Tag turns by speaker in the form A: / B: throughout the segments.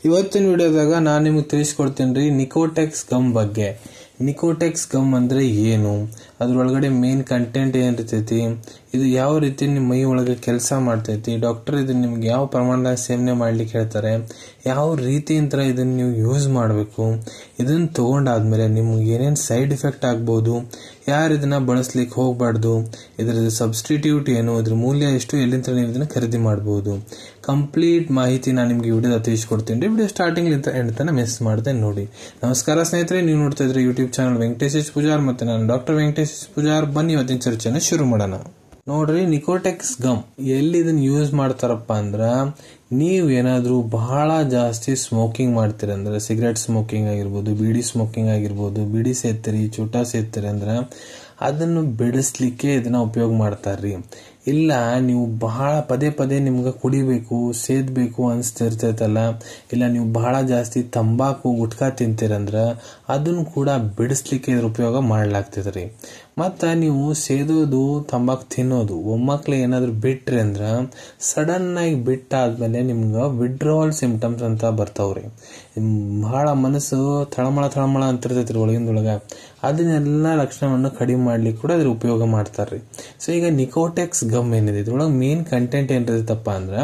A: ಇವತ್ತಿನ ವಿಡಿಯೋದಾಗ ನಾನು ನಿಮಗೆ ತಿಳಿಸ್ಕೊಡ್ತೀನಿ ರೀ ನಿಕೋಟೆಕ್ಸ್ ಗಮ್ ಬಗ್ಗೆ. ನಿಕೋಟೆಕ್ಸ್ ಗಮ್ ಅಂದ್ರೆ ಏನು, ಅದ್ರೊಳಗಡೆ ಮೇನ್ ಕಂಟೆಂಟ್ ಏನಿರ್ತೈತಿ, ಇದು ಯಾವ ರೀತಿ ನಿಮ್ಮ ಮೈ ಒಳಗೆ ಕೆಲಸ ಮಾಡ್ತೈತಿ, ಡಾಕ್ಟರ್ ಇದನ್ನ ನಿಮ್ಗೆ ಯಾವ ಪ್ರಮಾಣದಾಗ ಸೇವನೆ ಮಾಡ್ಲಿಕ್ಕೆ ಹೇಳ್ತಾರೆ, ಯಾವ ರೀತಿಯಿಂದ ಇದನ್ನ ನೀವು ಯೂಸ್ ಮಾಡಬೇಕು, ಇದನ್ನ ತಗೊಂಡಾದ್ಮೇಲೆ ನಿಮ್ಗೆ ಏನೇನು ಸೈಡ್ ಎಫೆಕ್ಟ್ ಆಗ್ಬೋದು, ಯಾರು ಇದನ್ನ ಬಳಸ್ಲಿಕ್ಕೆ ಹೋಗ್ಬಾರ್ದು, ಇದರ ಸಬ್ಸ್ಟಿಟ್ಯೂಟ್ ಏನು, ಇದ್ರ ಮೂಲ್ಯ ಎಷ್ಟು, ಎಲ್ಲಿಂದ ನೀವು ಇದನ್ನ ಖರೀದಿ ಮಾಡಬಹುದು, ಕಂಪ್ಲೀಟ್ ಮಾಹಿತಿ ನಾನು ನಿಮ್ಗೆ ವಿಡಿಯೋದ ತಿಳಿಸ್ಕೊಡ್ತೀನಿ. ವಿಡಿಯೋ ಸ್ಟಾರ್ಟಿಂಗ್ ಎಂಡ್ ತನಕ ಮಿಸ್ ಮಾಡದೆ ನೋಡಿ. ನಮಸ್ಕಾರ ಸ್ನೇಹಿತರೆ, ನೀವು ನೋಡ್ತಾ ಇದ್ರೆ YouTube channel Venkatesh H Pujar, ಮತ್ತೆ ನಾನು ಡಾಕ್ಟರ್ ವೆಂಕಟೇಶ್ ಎಚ್ ಪೂಜಾರ್. ಬನ್ನಿ ಇವತ್ತಿನ ಚರ್ಚೆನ ಶುರು ಮಾಡೋಣ. ನೋಡ್ರಿ, ನಿಕೋಟೆಕ್ಸ್ ಗಮ್ ಎಲ್ಲಿ ಇದನ್ನ ಯೂಸ್ ಮಾಡ್ತಾರಪ್ಪ ಅಂದ್ರ, ನೀವು ಏನಾದ್ರೂ ಬಹಳ ಜಾಸ್ತಿ ಸ್ಮೋಕಿಂಗ್ ಮಾಡ್ತೀರಂದ್ರೆ, ಸಿಗರೇಟ್ ಸ್ಮೋಕಿಂಗ್ ಆಗಿರ್ಬೋದು, ಬೀಡಿ ಸ್ಮೋಕಿಂಗ್ ಆಗಿರ್ಬೋದು, ಬೀಡಿ ಸೇರ್ತೀರಿ, ಚೂಟ ಸೇರ್ತೀರಿ ಅಂದ್ರೆ ಅದನ್ನು ಬಿಡಿಸ್ಲಿಕ್ಕೆ ಇದನ್ನ ಉಪಯೋಗ ಮಾಡ್ತಾರ್ರಿ. ಇಲ್ಲ ನೀವು ಬಹಳ ಪದೇ ಪದೇ ನಿಮ್ಗೆ ಕುಡಿಬೇಕು, ಸೇದ್ಬೇಕು ಅನ್ಸ್ತಿರ್ತೈತಲ್ಲ, ಇಲ್ಲ ನೀವು ಬಹಳ ಜಾಸ್ತಿ ತಂಬಾಕು ಗುಟ್ಕಾ ತಿಂತೀರಂದ್ರ ಅದನ್ನು ಕೂಡ ಬಿಡಿಸ್ಲಿಕ್ಕೆ ಇದ್ರ ಉಪಯೋಗ ಮಾಡ್ಲಾಗ್ತದ್ರಿ. ಮತ್ತ ನೀವು ಸೇದೋದು ತಂಬಾಕು ತಿನ್ನೋದು ಒಮ್ಮಕ್ಲೆ ಏನಾದ್ರು ಬಿಟ್ರಿ ಅಂದ್ರ ಸಡನ್ ಆಗಿ ಬಿಟ್ಟಾದ್ಮೇಲೆ ನಿಮ್ಗ ವಿಡ್ರಾವಲ್ ಸಿಂಪ್ಟಮ್ಸ್ ಅಂತ ಬರ್ತಾವ್ರಿ. ಬಹಳ ಮನಸ್ಸು ತಳಮಳ ಅಂತಿರ್ತೈತ್ರಿ ಒಳಗಿಂದೊಳಗ. ಅದನ್ನೆಲ್ಲ ಲಕ್ಷಣವನ್ನು ಕಡಿಮೆ ಮಾಡ್ಲಿಕ್ಕೆ ಕೂಡ ಅದ್ರ ಉಪಯೋಗ ಮಾಡ್ತಾರ್ರಿ. ಸೊ ಈಗ ನಿಕೋಟೆಕ್ಸ್ ಗಮ್ ಏನಿದೆ, ಇದ್ರೊಳಗೆ ಮೇನ್ ಕಂಟೆಂಟ್ ಏನಿರ್ತೈತಪ್ಪ ಅಂದ್ರ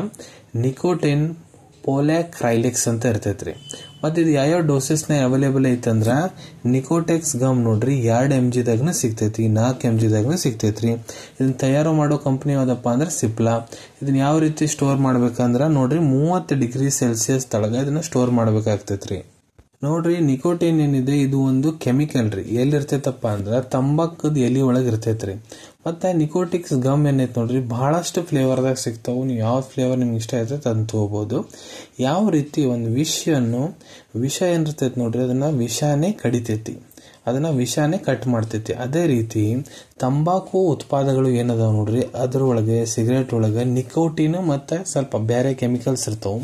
A: ನಿಕೋಟಿನ್ ಪೋಲ್ಯಾಕ್ರೈಲಿಕ್ಸ್ ಅಂತ ಇರ್ತೈತ್ರಿ. ಮತ್ತೆ ಇದು ಯಾವ ಡೋಸಸ್ ನ ಅವೈಲೇಬಲ್ ಐತಂದ್ರ ನಿಕೋಟೆಕ್ಸ್ ಗಮ್ ನೋಡ್ರಿ 2 mg ದಾಗನ ಸಿಗ್ತೈತಿ, 4 mg ದಾಗನ ಸಿಗ್ತೈತ್ರಿ. ಇದನ್ನ ತಯಾರು ಮಾಡೋ ಕಂಪನಿ ಯಾವ್ದಪ್ಪ ಅಂದ್ರೆ ಸಿಪ್ಲಾ. ಇದನ್ನ ಯಾವ ರೀತಿ ಸ್ಟೋರ್ ಮಾಡ್ಬೇಕಂದ್ರ ನೋಡ್ರಿ 30 ಡಿಗ್ರಿ ಸೆಲ್ಸಿಯಸ್ ತಳಗ ಇದನ್ನ ಸ್ಟೋರ್ ಮಾಡ್ಬೇಕಾಗ್ತೈತ್ರಿ. ನೋಡ್ರಿ, ನಿಕೋಟಿನ್ ಏನಿದೆ ಇದು ಒಂದು ಕೆಮಿಕಲ್ ರೀ. ಎಲ್ಲಿರ್ತೈತಪ್ಪ ಅಂದ್ರ ತಂಬಾಕದ ಎಲಿ ಒಳಗೆ ಇರ್ತೈತ್ರಿ. ಮತ್ತೆ ನಿಕೋಟಿಕ್ಸ್ ಗಮ್ ಏನೈತೆ ನೋಡ್ರಿ, ಬಹಳಷ್ಟು ಫ್ಲೇವರ್ದಾಗ ಸಿಗ್ತಾವು. ನೀವು ಯಾವ ಫ್ಲೇವರ್ ನಿಮ್ಗೆ ಇಷ್ಟ ಇರ್ತೈತೆ ಅದನ್ನ ತಗೋಬಹುದು. ಯಾವ ರೀತಿ ಒಂದು ವಿಷ ಏನಿರ್ತೈತಿ ನೋಡ್ರಿ, ಅದನ್ನ ವಿಷಾನೇ ಕಡಿತೈತಿ, ಅದನ್ನ ವಿಷಾನೇ ಕಟ್ ಮಾಡ್ತೈತಿ. ಅದೇ ರೀತಿ ತಂಬಾಕು ಉತ್ಪಾದಗಳು ಏನದಾವ ನೋಡ್ರಿ, ಅದ್ರೊಳಗೆ ಸಿಗರೇಟ್ ಒಳಗೆ ನಿಕೋಟಿನ್ ಮತ್ತೆ ಸ್ವಲ್ಪ ಬೇರೆ ಕೆಮಿಕಲ್ಸ್ ಇರ್ತಾವ.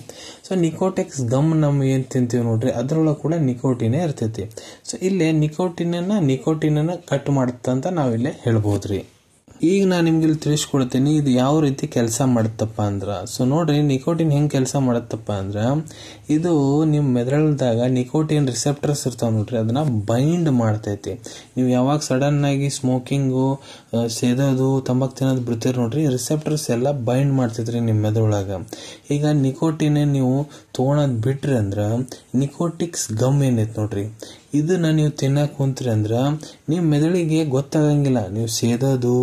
A: ಸೊ ನಿಕೋಟೆಕ್ಸ್ ಗಮ್ ನಮ್ ಏನ್ ತಿಂತೀವಿ ನೋಡ್ರಿ, ಅದ್ರೊಳಗೆ ಕೂಡ ನಿಕೋಟಿನೇ ಇರ್ತೈತಿ. ಸೊ ಇಲ್ಲೇ ನಿಕೋಟಿನ್ ಕಟ್ ಮಾಡುತ್ತಂತ ನಾವಿಲ್ಲೇ ಹೇಳ್ಬೋದ್ರಿ. ಈಗ ನಾನು ನಿಮ್ಗೆ ಇಲ್ಲಿ ತಿಳಿಸ್ಕೊಡ್ತೀನಿ ಇದು ಯಾವ ರೀತಿ ಕೆಲಸ ಮಾಡುತ್ತಪ್ಪ ಅಂದ್ರ. ಸೊ ನೋಡ್ರಿ, ನಿಕೋಟಿನ್ ಹೆಂಗ್ ಕೆಲಸ ಮಾಡುತ್ತಪ್ಪ ಅಂದ್ರ, ಇದು ನಿಮ್ ಮೆದುಳದಾಗ ನಿಕೋಟಿನ್ ರಿಸೆಪ್ಟರ್ಸ್ ಇರ್ತಾವ ನೋಡ್ರಿ, ಅದನ್ನ ಬೈಂಡ್ ಮಾಡ್ತೈತಿ. ನೀವು ಯಾವಾಗ ಸಡನ್ ಆಗಿ ಸ್ಮೋಕಿಂಗು, ಸೇದೋದು, ತಂಬಾಕು ತಿನ್ನೋದು ಬಿಡ್ತೀರಿ ನೋಡ್ರಿ, ರಿಸೆಪ್ಟರ್ಸ್ ಎಲ್ಲ ಬೈಂಡ್ ಮಾಡ್ತೈತ್ರಿ ನಿಮ್ ಮೆದುಳಾಗ. ಈಗ ನಿಕೋಟಿನ್ ನೀವು ತಗೊಳೋದ್ ಬಿಟ್ರಿ ಅಂದ್ರ ನಿಕೋಟಿಕ್ಸ್ ಗಮ್ ಏನೈತಿ ನೋಡ್ರಿ, ಇದನ್ನ ನೀವು ತಿನ್ನಕ್ ಕುಂತ್ರಿ ಅಂದ್ರ ನಿಮ್ ಮೆದುಳಿಗೆ ಗೊತ್ತಾಗಂಗಿಲ್ಲ ನೀವು ಸೇದೋದು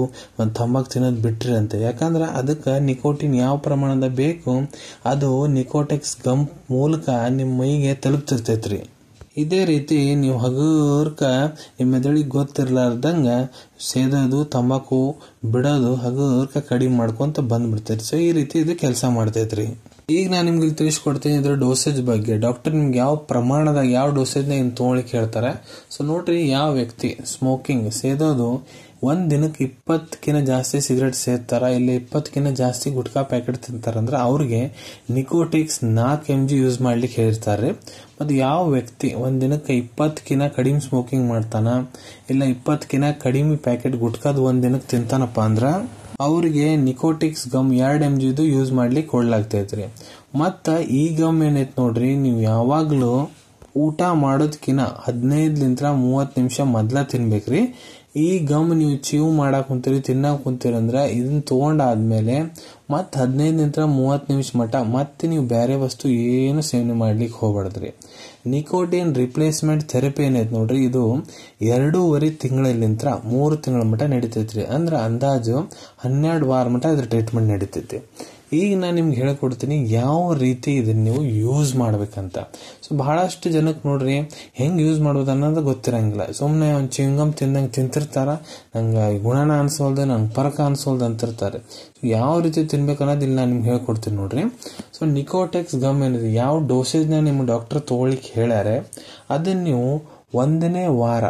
A: ಒಂದ್ ತಂಬಾಕು ತಿನ್ನೋದು ಬಿಟ್ರಿ ಅಂತ. ಯಾಕಂದ್ರ ಅದಕ್ಕ ನಿಕೋಟಿನ್ ಯಾವ ಪ್ರಮಾಣದ ಬೇಕು ಅದು ನಿಕೋಟೆಕ್ಸ್ ಗಮ್ ಮೂಲಕ ನಿಮ್ ಮೈಗೆ ತಲುಪ್ತಿರ್ತೈತ್ರಿ. ಇದೇ ರೀತಿ ನೀವು ಹಗುರ್ಕ ನಿಮ್ಮ ಮೆದುಳಿಗೆ ಗೊತ್ತಿರ್ಲಾರ್ದಂಗ ಸೇದೋದು, ತಂಬಾಕು ಬಿಡೋದು ಹಗುರ್ಕ ಕಡಿಮೆ ಮಾಡ್ಕೊಂತ ಬಂದ್ಬಿಡ್ತೈತಿ. ಸೊ ಈ ರೀತಿ ಇದು ಕೆಲಸ ಮಾಡ್ತೈತ್ರಿ. ಈಗ ನಾನು ನಿಮ್ಗೆ ತಿಳಿಸ್ಕೊಡ್ತೀನಿ ಇದ್ರ ಡೋಸೇಜ್ ಬಗ್ಗೆ. ಡಾಕ್ಟರ್ ನಿಮ್ಗೆ ಯಾವ ಪ್ರಮಾಣದಾಗ ಯಾವ ಡೋಸೇಜ್ನ ಇನ್ ತೊಗೊಳಿಕ್ ಹೇಳ್ತಾರೆ. ಸೊ ನೋಡ್ರಿ, ಯಾವ ವ್ಯಕ್ತಿ ಸ್ಮೋಕಿಂಗ್ ಸೇದೋದು ಒಂದ್ ದಿನಕ್ಕೆ 20 ಜಾಸ್ತಿ ಸಿಗರೇಟ್ ಸೇರ್ತಾರ, ಇಲ್ಲ 20 ಜಾಸ್ತಿ ಗುಟ್ಕಾ ಪ್ಯಾಕೆಟ್ ತಿಂತಾರಂದ್ರ ಅವ್ರಿಗೆ ನಿಕೋಟಿಕ್ಸ್ 4 mg ಯೂಸ್ ಮಾಡ್ಲಿಕ್ಕೆ ಹೇಳಿರ್ತಾರೆ. ಮತ್ತು ಯಾವ ವ್ಯಕ್ತಿ ಒಂದ್ ದಿನಕ್ಕೆ 20 ಕಡಿಮೆ ಸ್ಮೋಕಿಂಗ್ ಮಾಡ್ತಾನ, ಇಲ್ಲ 20 ಕಡಿಮೆ ಪ್ಯಾಕೆಟ್ ಗುಟ್ಕಾದ್ ಒಂದ್ ದಿನಕ್ಕೆ ತಿಂತಾನಪ್ಪ ಅಂದ್ರ ಅವ್ರಿಗೆ ನಿಕೋಟಿಕ್ಸ್ ಗಮ್ 2 mg ಯೂಸ್ ಮಾಡ್ಲಿಕ್ಕೆ ಕೊಡ್ಲಾಗ್ತೈತ್ರಿ. ಮತ್ತ ಈ ಗಮ್ ಏನೈತ್ ನೋಡ್ರಿ, ನೀವು ಯಾವಾಗ್ಲೂ ಊಟ ಮಾಡೋದ್ಕಿನ 15-30 ನಿಮಿಷ ಮೊದ್ಲ ತಿನ್ಬೇಕ್ರಿ. ಈ ಗಮ್ ನೀವು ಚೀವ್ ಮಾಡಕ್ ಕುಂತೀರಿ, ತಿನ್ನಕ್ ಕುಂತೀರಂದ್ರ ಇದನ್ನ ತಗೊಂಡಾದ್ಮೇಲೆ ಮತ್ 15-30 ನಿಮಿಷ ಮಟ ಮತ್ತೆ ನೀವು ಬೇರೆ ವಸ್ತು ಏನು ಸೇವನೆ ಮಾಡ್ಲಿಕ್ಕೆ ಹೋಗ್ಬಾರ್ದ್ರಿ. ನಿಕೋಟಿನ್ ರಿಪ್ಲೇಸ್ಮೆಂಟ್ ಥೆರಪಿ ಏನೈತೆ ನೋಡ್ರಿ, ಇದು 2.5 ತಿಂಗಳಿಂದ 3 ತಿಂಗಳ ಮಟ ನಡೀತೈತ್ರಿ. ಅಂದ್ರ ಅಂದಾಜು 12 ವಾರ ಮಟ ಇದ್ರ ಟ್ರೀಟ್ಮೆಂಟ್ ನಡೀತೈತಿ. ಈಗ ನಾನು ನಿಮ್ಗೆ ಹೇಳ್ಕೊಡ್ತೀನಿ ಯಾವ ರೀತಿ ಇದನ್ನ ನೀವು ಯೂಸ್ ಮಾಡ್ಬೇಕಂತ. ಸೊ ಬಹಳಷ್ಟು ಜನಕ್ಕೆ ನೋಡ್ರಿ ಹೆಂಗ್ ಯೂಸ್ ಮಾಡೋದು ಅನ್ನೋದು ಗೊತ್ತಿರಂಗಿಲ್ಲ. ಸುಮ್ನೆ ಒಂದು ಚಿಂಗಮ್ ತಿಂದಂಗೆ ತಿಂತಿರ್ತಾರ, ನಂಗೆ ಗುಣನ ಅನ್ಸೋಲ್ದು, ನಂಗೆ ಪರಕ ಅನ್ಸೋಲ್ದು ಅಂತಿರ್ತಾರೆ. ಯಾವ ರೀತಿ ತಿನ್ಬೇಕು ಅನ್ನೋದು ಇಲ್ಲಿ ನಾನು ನಿಮ್ಗೆ ಹೇಳ್ಕೊಡ್ತೀನಿ ನೋಡ್ರಿ. ಸೊ ನಿಕೋಟೆಕ್ಸ್ ಗಮ್ ಏನಿದೆ, ಯಾವ ಡೋಸೇಜ್ನ ನಿಮ್ಮ ಡಾಕ್ಟರ್ ತಗೊಳ್ಳಿಕ್ಕೆ ಹೇಳ್ಯಾರೆ ಅದನ್ನ ನೀವು 1ನೇ ವಾರ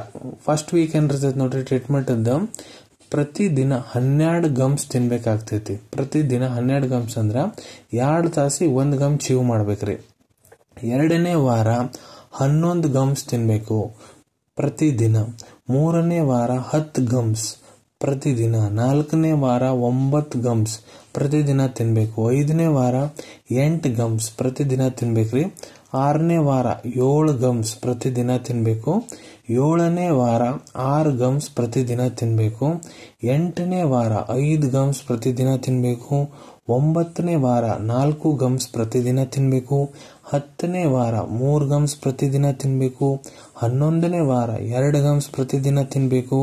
A: ಫಸ್ಟ್ ವೀಕ್ ಏನಿರ್ತೈತೆ ನೋಡ್ರಿ ಟ್ರೀಟ್ಮೆಂಟ್ ಅದ, ಪ್ರತಿದಿನ 12 ಗಮ್ಸ್ ತಿನ್ಬೇಕಾಗ್ತೈತಿ. ಪ್ರತಿದಿನ 12 ಗಮ್ಸ್ ಅಂದ್ರ 2 ತಾಸಿಗೆ 1 ಗಮ್ ಚೀವ್ ಮಾಡ್ಬೇಕ್ರಿ. 2ನೇ ವಾರ 11 ಗಮ್ಸ್ ತಿನ್ಬೇಕು ಪ್ರತಿದಿನ. 3ನೇ ವಾರ 10 ಗಮ್ಸ್ ಪ್ರತಿದಿನ. 4ನೇ ವಾರ 9 ಗಮ್ಸ್ ಪ್ರತಿದಿನ ತಿನ್ಬೇಕು. 5ನೇ ವಾರ 8 ಗಮ್ಸ್ ಪ್ರತಿದಿನ ತಿನ್ಬೇಕ್ರಿ. 6ನೇ ವಾರ 7 ಗಮ್ಸ್ ಪ್ರತಿದಿನ ತಿನ್ನಬೇಕು. 7ನೇ ವಾರ 6 ಗಮ್ಸ್ ಪ್ರತಿದಿನ ತಿನ್ನಬೇಕು. 8ನೇ ವಾರ 5 ಗಮ್ಸ್ ಪ್ರತಿದಿನ ತಿನ್ನಬೇಕು. 9ನೇ ವಾರ 4 ಗಮ್ಸ್ ಪ್ರತಿದಿನ ತಿನ್ನಬೇಕು. 10ನೇ ವಾರ 3 ಗಮ್ಸ್ ಪ್ರತಿದಿನ ತಿನ್ನಬೇಕು. 11ನೇ ವಾರ 2 ಗಮ್ಸ್ ಪ್ರತಿದಿನ ತಿನ್ನಬೇಕು.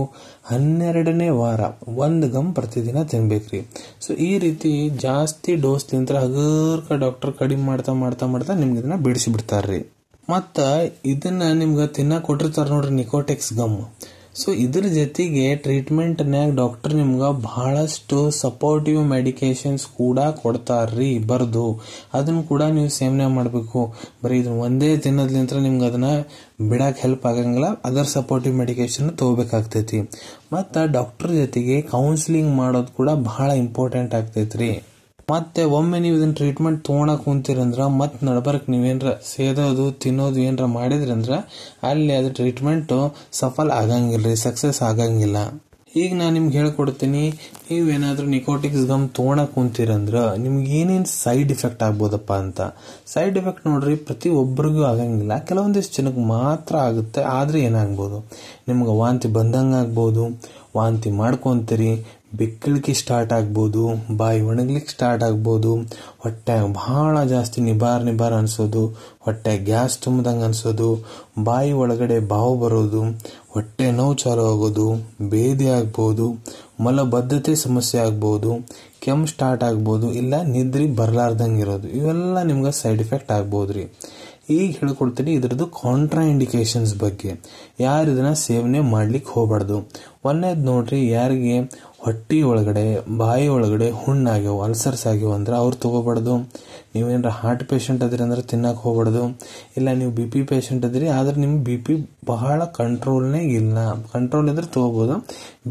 A: 12ನೇ ವಾರ 1 ಗಮ್ ಪ್ರತಿದಿನ ತಿನ್ಬೇಕ್ರಿ. ಸೊ ಈ ರೀತಿ ಜಾಸ್ತಿ ಡೋಸ್ ತಿಂದ್ರೆ ಹಗರ್ಕ ಡಾಕ್ಟರ್ ಕಡಿಮೆ ಮಾಡ್ತಾ ನಿಮ್ಗೆ ಇದನ್ನ ಬಿಡಿಸಿ ಬಿಡ್ತಾರ್ರಿ. ಮತ್ತ ಇದನ್ನ ನಿಮ್ಗೆ ತಿನ್ನಕ್ ಕೊಟ್ಟಿರ್ತಾರ ನೋಡ್ರಿ ನಿಕೋಟೆಕ್ಸ್ ಗಮ್. ಸೊ ಇದ್ರ ಜೊತೆಗೆ ಟ್ರೀಟ್ಮೆಂಟ್ನ್ಯಾಗ ಡಾಕ್ಟರ್ ನಿಮ್ಗೆ ಬಹಳಷ್ಟು ಸಪೋರ್ಟಿವ್ ಮೆಡಿಕೇಶನ್ಸ್ ಕೂಡ ಕೊಡ್ತಾರ್ರಿ ಬರ್ದು. ಅದನ್ನ ಕೂಡ ನೀವು ಸೇವನೆ ಮಾಡಬೇಕು. ಬರೀ ಇದನ್ನ ಒಂದೇ ತಿನ್ನೋದ್ಲಿಂತ್ರ ನಿಮ್ಗೆ ಅದನ್ನ ಬಿಡಕ್ ಹೆಲ್ಪ್ ಆಗಂಗಿಲ್ಲ. ಅದರ್ ಸಪೋರ್ಟಿವ್ ಮೆಡಿಕೇಶನ್ ತಗೋಬೇಕಾಗ್ತೈತಿ. ಮತ್ತ ಡಾಕ್ಟರ್ ಜೊತೆಗೆ ಕೌನ್ಸಿಲಿಂಗ್ ಮಾಡೋದು ಕೂಡ ಬಹಳ ಇಂಪಾರ್ಟೆಂಟ್ ಆಗ್ತೈತ್ರಿ. ಮತ್ತೆ ಒಮ್ಮೆ ನೀವು ಇದನ್ನ ಟ್ರೀಟ್ಮೆಂಟ್ ತಗೊಳಕ್ ಕುಂತೀರಂದ್ರ ಮತ್ ನಡ್ಬರ್ಕ್ ನೀವೇನ್ರ ಸೇದೋದು ತಿನ್ನೋದು ಏನ್ರ ಮಾಡಿದ್ರಂದ್ರ ಅಲ್ಲಿ ಅದು ಟ್ರೀಟ್ಮೆಂಟ್ ಸಫಲ ಆಗಂಗಿಲ್ರಿ, ಸಕ್ಸಸ್ ಆಗಂಗಿಲ್ಲ. ಈಗ ನಾನು ನಿಮ್ಗೆ ಹೇಳ್ಕೊಡ್ತೀನಿ, ನೀವೇನಾದ್ರೂ ನಿಕೋಟಿಕ್ಸ್ ಗಮ್ ತಗೊಳಕ್ ಕುಂತೀರಂದ್ರ ನಿಮ್ಗೆ ಏನೇನ್ ಸೈಡ್ ಇಫೆಕ್ಟ್ ಆಗ್ಬೋದಪ್ಪ ಅಂತ. ಸೈಡ್ ಎಫೆಕ್ಟ್ ನೋಡ್ರಿ ಪ್ರತಿ ಒಬ್ಬರಿಗೂ ಆಗಂಗಿಲ್ಲ, ಕೆಲವೊಂದಿಷ್ಟು ಜನಕ್ಕೆ ಮಾತ್ರ ಆಗುತ್ತೆ. ಆದ್ರೆ ಏನಾಗ್ಬೋದು, ನಿಮ್ಗೆ ವಾಂತಿ ಬಂದಂಗ ಆಗ್ಬೋದು, ವಾಂತಿ ಮಾಡ್ಕೊಂತೀರಿ, ಬೆಕ್ಕಳಿಕೆ ಸ್ಟಾರ್ಟ್ ಆಗ್ಬೋದು, ಬಾಯಿ ಒಣಗ್ಲಿಕ್ಕೆ ಸ್ಟಾರ್ಟ್ ಆಗ್ಬೋದು, ಹೊಟ್ಟೆ ಬಹಳ ಜಾಸ್ತಿ ನಿಬಾರ್ ಅನ್ಸೋದು, ಹೊಟ್ಟೆ ಗ್ಯಾಸ್ ತುಂಬದಂಗ ಅನ್ಸೋದು, ಬಾಯಿ ಒಳಗಡೆ ಬಾವು ಬರೋದು, ಹೊಟ್ಟೆ ನೋವು ಚಾಲು ಆಗೋದು, ಬೇದಿ ಆಗ್ಬೋದು, ಮಲಬದ್ಧತೆ ಸಮಸ್ಯೆ ಆಗ್ಬೋದು, ಕೆಮ್ಮು ಸ್ಟಾರ್ಟ್ ಆಗ್ಬೋದು, ಇಲ್ಲ ನಿದ್ರಿ ಬರ್ಲಾರ್ದಂಗೆ ಇರೋದು. ಇವೆಲ್ಲ ನಿಮ್ಗೆ ಸೈಡ್ ಎಫೆಕ್ಟ್ ಆಗ್ಬೋದ್ರಿ. ಈಗ ಹೇಳ್ಕೊಡ್ತೀನಿ ಇದ್ರದ್ದು ಕಾಂಟ್ರಾ ಇಂಡಿಕೇಶನ್ಸ್ ಬಗ್ಗೆ. ಯಾರು ಇದನ್ನ ಸೇವನೆ ಮಾಡ್ಲಿಕ್ಕೆ ಹೋಗ್ಬಾರ್ದು. ಒಂದೇದ್ ನೋಡ್ರಿ, ಯಾರಿಗೆ ಹೊಟ್ಟಿ ಒಳಗಡೆ ಬಾಯಿ ಒಳಗಡೆ ಹುಣ್ಣಾಗ್ಯಾವ, ಅಲ್ಸರ್ಸ್ ಆಗ್ಯಾವ ಅಂದ್ರೆ ಅವ್ರು ತಗೋಬಾರ್ದು. ನೀವೇನ್ರ ಹಾರ್ಟ್ ಪೇಷಂಟ್ ಅದ್ರಿ ಅಂದ್ರೆ ತಿನ್ನಕ್ ಹೋಗ್ಬಾರ್ದು. ಇಲ್ಲ ನೀವು BP ಪೇಷಂಟ್ ಅದ್ರಿ ಆದ್ರೆ ನಿಮ್ BP ಬಹಳ ಕಂಟ್ರೋಲ್ನೇ ಇಲ್ಲ. ಕಂಟ್ರೋಲ್ ಇದ್ರೆ ತಗೋಬಹುದು,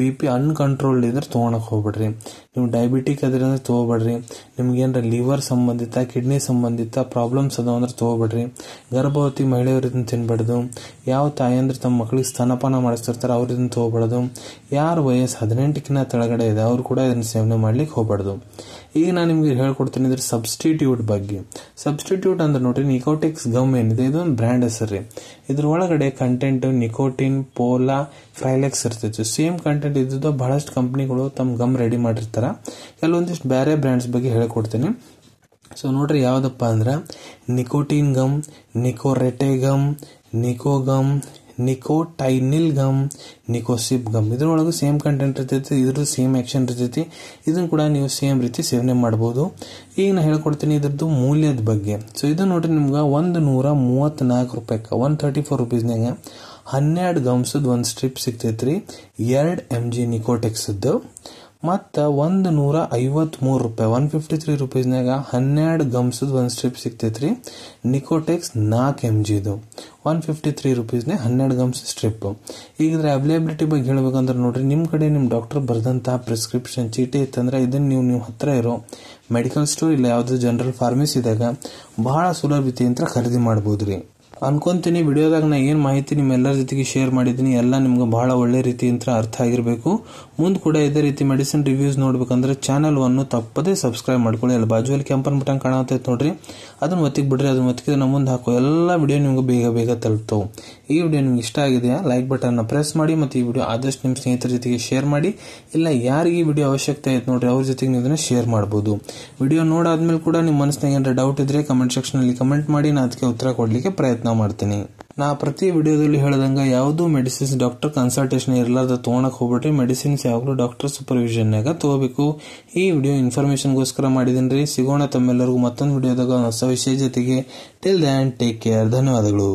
A: BP ಅನ್ಕಂಟ್ರೋಲ್ಡ್ ಇದ್ರೆ ತಗೊಳಕ್ ಹೋಗ್ಬೇಡ್ರಿ. ನೀವು ಡಯಾಬಿಟಿಕ್ ಅದ್ರಿ ಅಂದ್ರೆ ತಗೋಬೇಡ್ರಿ. ನಿಮ್ಗೇನ್ರ ಲಿವರ್ ಸಂಬಂಧಿತ ಕಿಡ್ನಿ ಸಂಬಂಧಿತ ಪ್ರಾಬ್ಲಮ್ಸ್ ಅದಾವ ಅಂದ್ರೆ ತಗೋಬೇಡ್ರಿ. ಗರ್ಭವತಿ ಮಹಿಳೆಯರು ಇದನ್ನ ತಿನ್ಬಾರ್ದು. ಯಾವ ತಾಯಿ ಅಂದ್ರೆ ತಮ್ಮ ಮಕ್ಕಳಿಗೆ ಸ್ತನಪಾನ ಮಾಡಿಸ್ತಿರ್ತಾರೆ ಅವ್ರು ಇದನ್ನ ತಗೋಬಾರ್ದು. ಯಾರ ವಯಸ್ಸು 18ಕ್ಕಿಂತ ತೆಳಗಡೆ ಇದೆ ಅವ್ರು ಕೂಡ ಇದನ್ನ ಸೇವನೆ ಮಾಡ್ಲಿಕ್ಕೆ ಹೋಗ್ಬಾರ್ದು. ಈಗ ನಾನು ನಿಮ್ಗೆ ಹೇಳ್ಕೊಡ್ತೀನಿ ಇದ್ರ ಸಬ್ಸ್ಟಿಟ್ಯೂಟ್ ಬಗ್ಗೆ. ಸಬ್ಸ್ಟಿಟ್ಯೂಟ್ ಅಂದ್ರೆ ನೋಡ್ರಿ, ನಿಕೋಟಿಕ್ಸ್ ಗಮ್ ಏನಿದೆ ಇದು ಒಂದು ಬ್ರ್ಯಾಂಡ್ ಹೆಸರು. ಇದ್ರ ಒಳಗಡೆ ಕಂಟೆಂಟ್ ನಿಕೋಟಿನ್, ಪೋಲಾ, ಫ್ರೈಲೆಕ್ಸ್ ಇರ್ತೈತಿ. ಸೇಮ್ ಕಂಟೆಂಟ್ ಇದ್ದು ಬಹಳಷ್ಟು ಕಂಪನಿಗಳು ತಮ್ಮ ಗಮ್ ರೆಡಿ ಮಾಡಿರ್ತಾರ. ಕೆಲವೊಂದಿಷ್ಟು ಬೇರೆ ಬ್ರ್ಯಾಂಡ್ಸ್ ಬಗ್ಗೆ ಹೇಳ್ಕೊಡ್ತೀನಿ. ಸೊ ನೋಡ್ರಿ ಯಾವ್ದಪ್ಪ ಅಂದ್ರ nicotine gum, Nicorette gum, Nico gum, Nicotinell gum, Nicosip gum. ಇದ್ರೊಳಗೂ ಸೇಮ್ ಕಂಟೆಂಟ್ ಇರ್ತೈತಿ, ಇದ್ರದ್ದು ಸೇಮ್ ಆಕ್ಷನ್ ಇರ್ತೈತಿ. ಇದನ್ನ ಕೂಡ ನೀವು ಸೇಮ್ ರೀತಿ ಸೇವನೆ ಮಾಡಬಹುದು. ಈಗ ನಾ ಹೇಳ್ಕೊಡ್ತೀನಿ ಇದ್ರದ್ದು ಮೂಲ್ಯದ ಬಗ್ಗೆ. ಸೊ ಇದು ನೋಡ್ರಿ ನಿಮ್ಗೆ 134 ರೂಪಾಯಿಕ 134 ರುಪೀಸ್ನಾಗ 12 ಗಮ್ಸದ್ ಒಂದು ಸ್ಟ್ರಿಪ್ ಸಿಗ್ತೈತ್ರಿ. 2 mg ನಿಕೋಟೆಕ್ಸ್ದು. ಮತ್ತ 153 ರೂಪಾಯಿ 153 ರುಪೀಸ್ನಾಗ 12 ಗಮ್ಸದ್ ಒಂದು ಸ್ಟ್ರಿಪ್ ಸಿಗ್ತೈತ್ರಿ. ನಿಕೋಟೆಕ್ಸ್ 4 mg 153 ರುಪೀಸ್ನೇ 12 ಗಮ್ಸ್ ಸ್ಟ್ರಿಪ್. ಈಗ ಇದ್ರ ಅವೈಲೇಬಿಲಿಟಿ ಬಗ್ಗೆ ಹೇಳ್ಬೇಕಂದ್ರೆ ನೋಡ್ರಿ, ನಿಮ್ ಕಡೆ ನಿಮ್ ಡಾಕ್ಟರ್ ಬರ್ದಂತಹ ಪ್ರಿಸ್ಕ್ರಿಪ್ಷನ್ ಚೀಟಿ ಇತ್ತಂದ್ರೆ ಇದನ್ನ ನೀವು ಹತ್ರ ಇರೋ ಮೆಡಿಕಲ್ ಸ್ಟೋರ್ ಇಲ್ಲ ಯಾವ್ದು ಜನರಲ್ ಫಾರ್ಮಸಿದಾಗ ಬಹಳ ಸುಲಭತೆಯಿಂದ ಖರೀದಿ ಮಾಡಬಹುದ್ರಿ. ಅನ್ಕೊಂತೀನಿ ವಿಡಿಯೋದಾಗ ನಾ ಏನ್ ಮಾಹಿತಿ ನಿಮ್ಮೆಲ್ಲರ ಜೊತೆಗೆ ಶೇರ್ ಮಾಡಿದೀನಿ ಎಲ್ಲ ನಿಮ್ಗೆ ಬಹಳ ಒಳ್ಳೆ ರೀತಿಯಿಂದ ಅರ್ಥ ಆಗಿರ್ಬೇಕು. ಮುಂದ್ ಕೂಡ ಇದೇ ರೀತಿ ಮೆಡಿಸಿನ್ ರಿವ್ಯೂಸ್ ನೋಡ್ಬೇಕಂದ್ರೆ ಚಾನಲ್ ಅನ್ನು ತಪ್ಪದೇ ಸಬ್ಸ್ಕ್ರೈಬ್ ಮಾಡ್ಕೊಳ್ಳಿ. ಅಲ್ಲಿ ಬಾಜುವಲ್ಲಿ ಕೆಂಪನ್ ಬಟನ್ ಕಾಣತೈತೆ ನೋಡ್ರಿ, ಅದನ್ನ ಒತ್ತಿಗೆ ಬಿಡ್ರಿ. ಅದನ್ನ ಒತ್ತಿಗೆ ನಮ್ಮ ಮುಂದೆ ಹಾಕೋ ಎಲ್ಲ ವಿಡಿಯೋ ನಿಮ್ಗೆ ಬೇಗ ತಲುಪ್ತಾವೆ. ಈ ವಿಡಿಯೋ ನಿಮ್ಗೆ ಇಷ್ಟ ಆಗಿದೆಯಾ ಲೈಕ್ ಬಟನ್ ಪ್ರೆಸ್ ಮಾಡಿ, ಮತ್ತೆ ಈ ವಿಡಿಯೋ ಆದಷ್ಟು ನಿಮ್ಮ ಸ್ನೇಹಿತರ ಜೊತೆಗೆ ಶೇರ್ ಮಾಡಿ. ಇಲ್ಲ ಯಾರಿಗೆ ಈ ವಿಡಿಯೋ ಅವಶ್ಯಕತೆ ಐತೆ ನೋಡ್ರಿ ಅವ್ರ ಜೊತೆಗೆ ನೀವು ಇದನ್ನ ಶೇರ್ ಮಾಡಬಹುದು. ವಿಡಿಯೋ ನೋಡಾದ್ಮೇಲೆ ಕೂಡ ನಿಮ್ಮ ಮನಸ್ಸಿನಾಗ ಏನಾರ ಡೌಟ್ ಇದ್ರೆ ಕಮೆಂಟ್ ಸೆಕ್ಷನ್ ಅಲ್ಲಿ ಕಮೆಂಟ್ ಮಾಡಿ, ನಾ ಅದಕ್ಕೆ ಉತ್ತರ ಕೊಡ್ಲಿಕ್ಕೆ ಪ್ರಯತ್ನ ಮಾಡ್ತೀನಿ. ನಾ ಪ್ರತಿ ವಿಡಿಯೋದಲ್ಲಿ ಹೇಳ್ದಂಗ ಯಾವ್ದು ಮೆಡಿಸಿನ್ಸ್ ಡಾಕ್ಟರ್ ಕನ್ಸಲ್ಟೇಷನ್ ಇರ್ಲಾರ್ದ ತಗೊಳಕ್ ಹೋಗ್ಬಿಟ್ರಿ. ಮೆಡಿಸಿನ್ಸ್ ಯಾವಾಗಲೂ ಡಾಕ್ಟರ್ ಸೂಪರ್ವಿಷನ್ನಾಗ ತಗೋಬೇಕು. ಈ ವಿಡಿಯೋ ಇನ್ಫಾರ್ಮೇಶನ್ಗೋಸ್ಕರ ಮಾಡಿದೀನಿ. ಸಿಗೋಣ ತಮ್ಮೆಲ್ಲರಿಗೂ ಮತ್ತೊಂದು ವಿಡಿಯೋದಾಗ ಹೊಸ ವಿಷಯ ಜೊತೆಗೆ. Till then take care. ಧನ್ಯವಾದಗಳು.